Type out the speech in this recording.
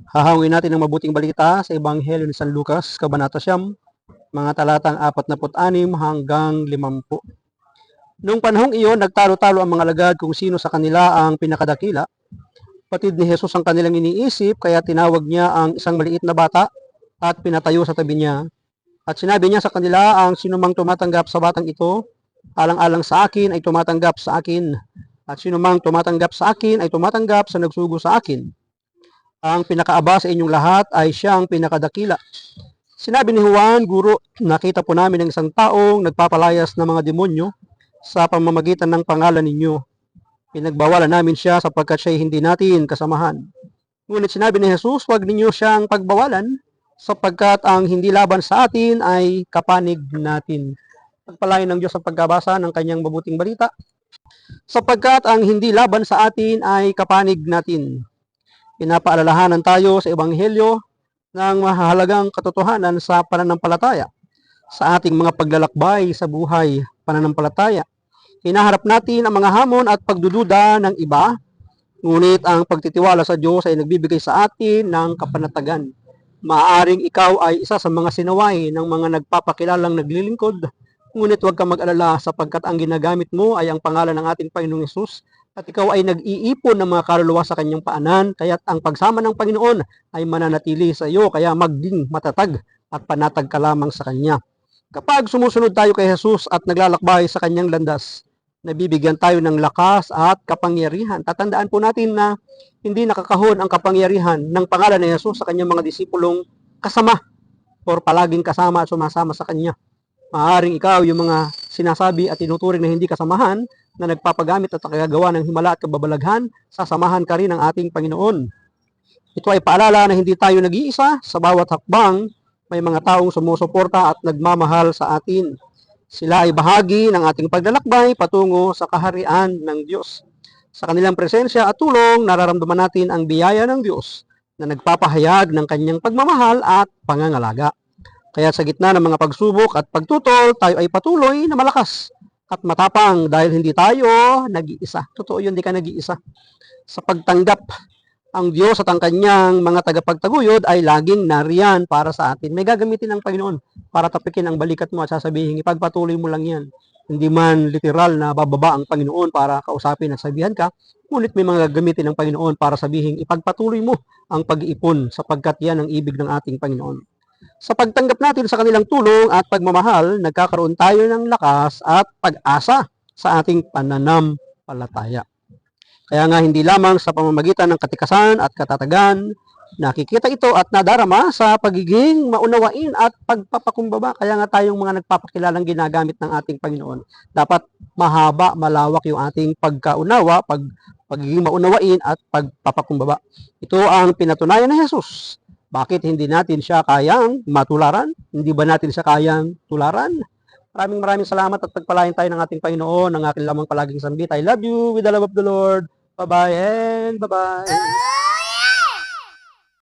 Hahawin natin ang mabuting balita sa Ebanghelyo ni San Lucas, Kabanata 9, mga talatang 46 hanggang 50. Noong panahong iyon, nagtalo-talo ang mga alagad kung sino sa kanila ang pinakadakila. Patid ni Jesus ang kanilang iniisip, kaya tinawag niya ang isang maliit na bata at pinatayo sa tabi niya. At sinabi niya sa kanila, ang sinumang tumatanggap sa batang ito, alang-alang sa akin ay tumatanggap sa akin. At sinumang tumatanggap sa akin ay tumatanggap sa nagsugo sa akin. Ang pinakaaba sa inyong lahat ay siyang pinakadakila. Sinabi ni Juan, Guro, nakita po namin ang isang taong nagpapalayas ng mga demonyo sa pamamagitan ng pangalan ninyo. Pinagbawalan namin siya sapagkat siya'y hindi natin kasamahan. Ngunit sinabi ni Jesus, huwag ninyo siyang pagbawalan sapagkat ang hindi laban sa atin ay kapanig natin. Pagpalain ng Diyos ang pagkabasa ng kanyang mabuting balita. Sapagkat ang hindi laban sa atin ay kapanig natin. Pinapaalalahanan tayo sa Ebanghelyo ng mahalagang katotohanan sa pananampalataya. Sa ating mga paglalakbay sa buhay pananampalataya, hinaharap natin ang mga hamon at pagdududa ng iba, ngunit ang pagtitiwala sa Diyos ay nagbibigay sa atin ng kapanatagan. Maaaring ikaw ay isa sa mga sinaway ng mga nagpapakilalang naglilingkod, ngunit huwag kang mag-alala sapagkat ang ginagamit mo ay ang pangalan ng ating Panginoong Hesus at ikaw ay nag-iipon ng mga kaluluwa sa kanyang paanan, kaya't ang pagsama ng Panginoon ay mananatili sa iyo, kaya maging matatag at panatag ka lamang sa Kanya. Kapag sumusunod tayo kay Jesus at naglalakbay sa Kanyang landas, nabibigyan tayo ng lakas at kapangyarihan. Tatandaan po natin na hindi nakakahon ang kapangyarihan ng pangalan ni Jesus sa Kanyang mga disipulong kasama or palaging kasama at sumasama sa Kanya. Maaaring ikaw yung mga sinasabi at tinuturing na hindi kasamahan na nagpapagamit at nakagagawa ng himala at kababalaghan, sasamahan ka rin ng ating Panginoon. Ito ay paalala na hindi tayo nag-iisa. Sa bawat hakbang, may mga taong sumusuporta at nagmamahal sa atin. Sila ay bahagi ng ating paglalakbay patungo sa kaharian ng Diyos. Sa kanilang presensya at tulong, nararamdaman natin ang biyaya ng Diyos na nagpapahayag ng kanyang pagmamahal at pangangalaga. Kaya sa gitna ng mga pagsubok at pagtutol, tayo ay patuloy na malakas at matapang dahil hindi tayo nag-iisa. Totoo yun, hindi ka nag-iisa. Sa pagtanggap, ang Diyos at ang kanyang mga tagapagtaguyod ay laging nariyan para sa atin. May gagamitin ng Panginoon para tapikin ang balikat mo at sasabihin, ipagpatuloy mo lang yan. Hindi man literal na bababa ang Panginoon para kausapin at sabihan ka, ngunit may mga gagamitin ng Panginoon para sabihin, ipagpatuloy mo ang pag-iipon sapagkat yan ang ibig ng ating Panginoon. Sa pagtanggap natin sa kanilang tulong at pagmamahal, nagkakaroon tayo ng lakas at pag-asa sa ating pananampalataya. Kaya nga hindi lamang sa pamamagitan ng katikasan at katatagan, nakikita ito at nadarama sa pagiging maunawain at pagpapakumbaba. Kaya nga tayong mga nagpapakilalang ginagamit ng ating Panginoon. Dapat mahaba, malawak yung ating pagkaunawa, pagiging maunawain at pagpapakumbaba. Ito ang pinatunayan ni Jesus. Bakit hindi natin siya kayang matularan? Hindi ba natin siya kayang tularan? Maraming salamat at pagpalain tayo ng ating Panginoon, ng aking lamang palaging sambit. I love you with the love of the Lord. Bye-bye and bye-bye.